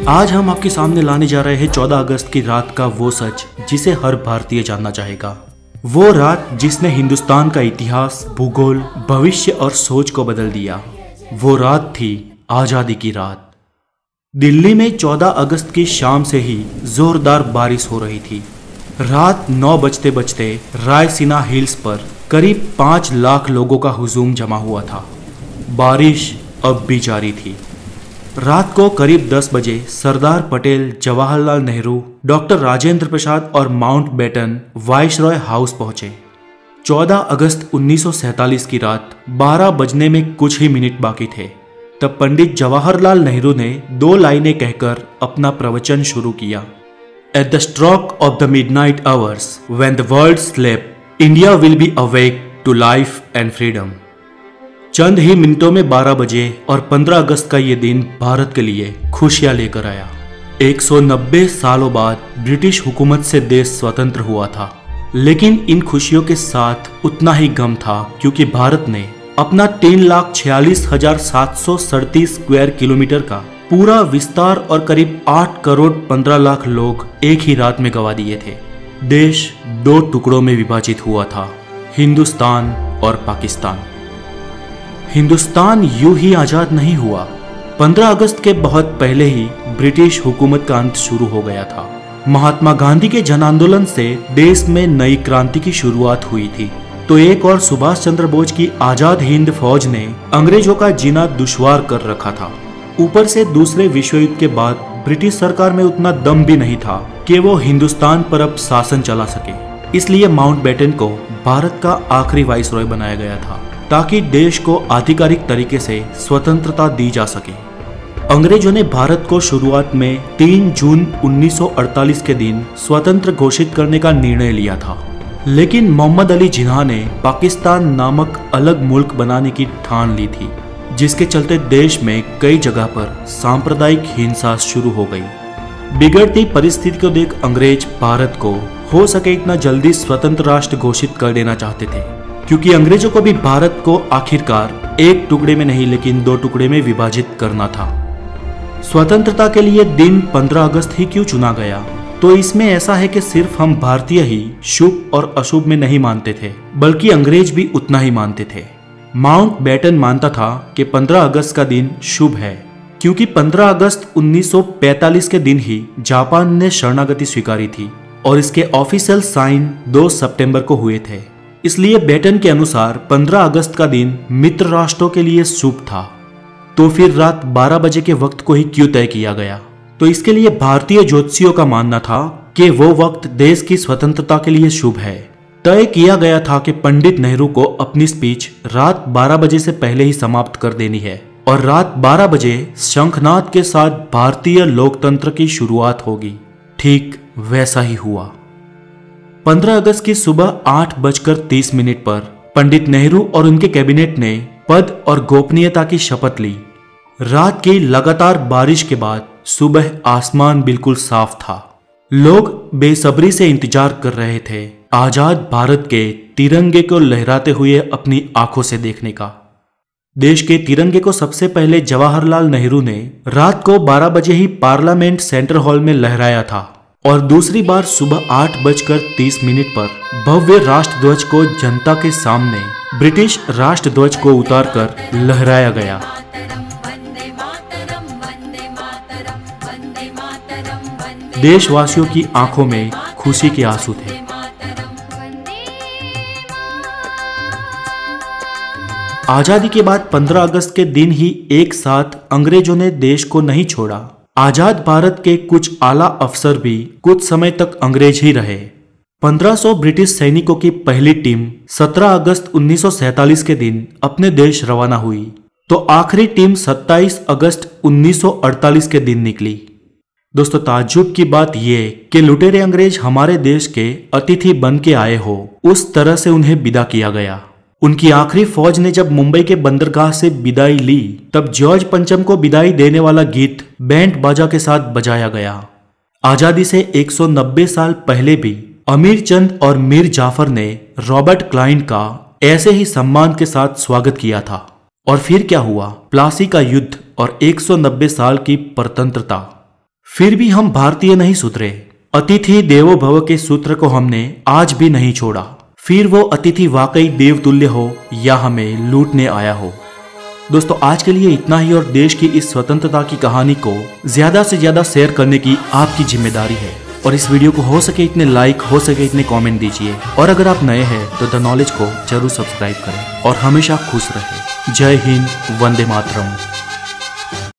आज हम आपके सामने लाने जा रहे हैं 14 अगस्त की रात का वो सच जिसे हर भारतीय जानना चाहेगा। वो रात जिसने हिंदुस्तान का इतिहास, भूगोल, भविष्य और सोच को बदल दिया। वो रात थी आजादी की रात। दिल्ली में 14 अगस्त की शाम से ही जोरदार बारिश हो रही थी। रात 9 बजते बजते रायसीना हिल्स पर करीब 5 लाख लोगों का हुजूम जमा हुआ था। बारिश अब भी जारी थी। रात को करीब 10 बजे सरदार पटेल, जवाहरलाल नेहरू, डॉक्टर राजेंद्र प्रसाद और माउंटबेटन वाइसरॉय हाउस पहुंचे। 14 अगस्त 1947 की रात 12 बजने में कुछ ही मिनट बाकी थे। तब पंडित जवाहरलाल नेहरू ने 2 लाइनें कहकर अपना प्रवचन शुरू किया। At the stroke of the midnight hours when the world slept, India will be awake to life and freedom. चंद ही मिनटों में 12 बजे और 15 अगस्त का ये दिन भारत के लिए खुशियां लेकर आया। 190 सालों बाद ब्रिटिश हुकूमत से देश स्वतंत्र हुआ था, लेकिन इन खुशियों के साथ उतना ही गम था, क्योंकि भारत ने अपना 3,46,737 स्क्वायर किलोमीटर का पूरा विस्तार और करीब 8 करोड़ 15 लाख लोग एक ही रात में गंवा दिए थे। देश 2 टुकड़ों में विभाजित हुआ था, हिंदुस्तान और पाकिस्तान। हिंदुस्तान यूं ही आजाद नहीं हुआ। 15 अगस्त के बहुत पहले ही ब्रिटिश हुकूमत का अंत शुरू हो गया था। महात्मा गांधी के जन आंदोलन से देश में नई क्रांति की शुरुआत हुई थी, तो एक और सुभाष चंद्र बोस की आजाद हिंद फौज ने अंग्रेजों का जीना दुश्वार कर रखा था। ऊपर से दूसरे विश्व युद्ध के बाद ब्रिटिश सरकार में उतना दम भी नहीं था कि वो हिंदुस्तान पर अब शासन चला सके। इसलिए माउंटबेटन को भारत का आखिरी वाइसरॉय बनाया गया था, ताकि देश को आधिकारिक तरीके से स्वतंत्रता दी जा सके। अंग्रेजों ने भारत को शुरुआत में 3 जून 1948 के दिन स्वतंत्र घोषित करने का निर्णय लिया था, लेकिन मोहम्मद अली जिन्ना ने पाकिस्तान नामक अलग मुल्क बनाने की ठान ली थी, जिसके चलते देश में कई जगह पर सांप्रदायिक हिंसा शुरू हो गई। बिगड़ती परिस्थिति को देख अंग्रेज भारत को हो सके इतना जल्दी स्वतंत्र राष्ट्र घोषित कर देना चाहते थे, क्योंकि अंग्रेजों को भी भारत को आखिरकार एक टुकड़े में नहीं लेकिन 2 टुकड़े में विभाजित करना था। स्वतंत्रता के लिए दिन 15 अगस्त ही क्यों चुना गया? तो इसमें ऐसा है कि सिर्फ हम भारतीय ही शुभ और अशुभ में नहीं मानते थे, बल्कि अंग्रेज भी उतना ही मानते थे। माउंटबेटन मानता था कि 15 अगस्त का दिन शुभ है, क्योंकि 15 अगस्त 1945 के दिन ही जापान ने शरणागति स्वीकारी थी और इसके ऑफिशियल साइन 2 सितंबर को हुए थे। इसलिए बेटन के अनुसार 15 अगस्त का दिन मित्र राष्ट्रों के लिए शुभ था। तो फिर रात 12 बजे के वक्त को ही क्यों तय किया गया? तो इसके लिए भारतीय ज्योतिषियों का मानना था कि वो वक्त देश की स्वतंत्रता के लिए शुभ है। तय किया गया था कि पंडित नेहरू को अपनी स्पीच रात 12 बजे से पहले ही समाप्त कर देनी है और रात 12 बजे शंखनाद के साथ भारतीय लोकतंत्र की शुरुआत होगी। ठीक वैसा ही हुआ। 15 अगस्त की सुबह 8:30 पर पंडित नेहरू और उनके कैबिनेट ने पद और गोपनीयता की शपथ ली। रात की लगातार बारिश के बाद सुबह आसमान बिल्कुल साफ था। लोग बेसब्री से इंतजार कर रहे थे आजाद भारत के तिरंगे को लहराते हुए अपनी आंखों से देखने का। देश के तिरंगे को सबसे पहले जवाहरलाल नेहरू ने रात को 12 बजे ही पार्लियामेंट सेंटर हॉल में लहराया था और दूसरी बार सुबह 8:30 पर भव्य राष्ट्रध्वज को जनता के सामने ब्रिटिश राष्ट्रध्वज को उतारकर लहराया गया। देशवासियों की आंखों में खुशी के आंसू थे। आजादी के बाद 15 अगस्त के दिन ही एक साथ अंग्रेजों ने देश को नहीं छोड़ा। आजाद भारत के कुछ आला अफसर भी कुछ समय तक अंग्रेज ही रहे। 1500 ब्रिटिश सैनिकों की पहली टीम 17 अगस्त 1947 के दिन अपने देश रवाना हुई, तो आखिरी टीम 27 अगस्त 1948 के दिन निकली। दोस्तों, ताज्जुब की बात यह कि लुटेरे अंग्रेज हमारे देश के अतिथि बन के आए हो, उस तरह से उन्हें विदा किया गया। उनकी आखिरी फौज ने जब मुंबई के बंदरगाह से विदाई ली, तब जॉर्ज पंचम को विदाई देने वाला गीत बैंड बाजा के साथ बजाया गया। आजादी से 190 साल पहले भी अमीर चंद और मीर जाफर ने रॉबर्ट क्लाइव का ऐसे ही सम्मान के साथ स्वागत किया था। और फिर क्या हुआ? प्लासी का युद्ध और 190 साल की परतंत्रता। फिर भी हम भारतीय नहीं सुधरे। अतिथि देवो भव के सूत्र को हमने आज भी नहीं छोड़ा, फिर वो अतिथि वाकई देवतुल्य हो या हमें लूटने आया हो। दोस्तों आज के लिए इतना ही, और देश की इस स्वतंत्रता की कहानी को ज्यादा से ज्यादा शेयर करने की आपकी जिम्मेदारी है। और इस वीडियो को हो सके इतने लाइक, हो सके इतने कमेंट दीजिए। और अगर आप नए हैं तो द नॉलेज को जरूर सब्सक्राइब करें और हमेशा खुश रहें। जय हिंद, वंदे मातरम।